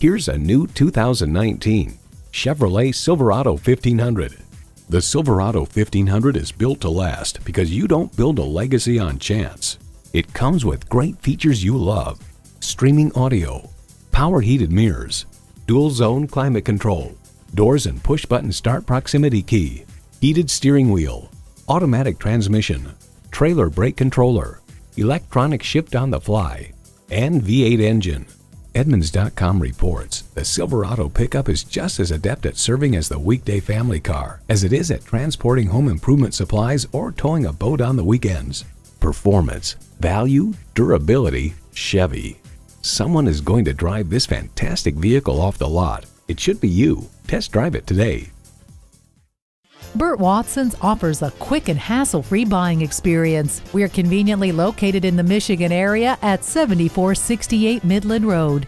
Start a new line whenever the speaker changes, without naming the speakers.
Here's a new 2019 Chevrolet Silverado 1500. The Silverado 1500 is built to last because you don't build a legacy on chance. It comes with great features you love: streaming audio, power heated mirrors, dual zone climate control, doors and push button start proximity key, heated steering wheel, automatic transmission, trailer brake controller, electronic shift on the fly, and V8 engine. Edmunds.com reports the Silverado pickup is just as adept at serving as the weekday family car as it is at transporting home improvement supplies or towing a boat on the weekends. Performance, value, durability, Chevy. Someone is going to drive this fantastic vehicle off the lot. It should be you. Test drive it today.
Burt Watson's offers a quick and hassle-free buying experience. We are conveniently located in the Michigan area at 7468 Midland Road.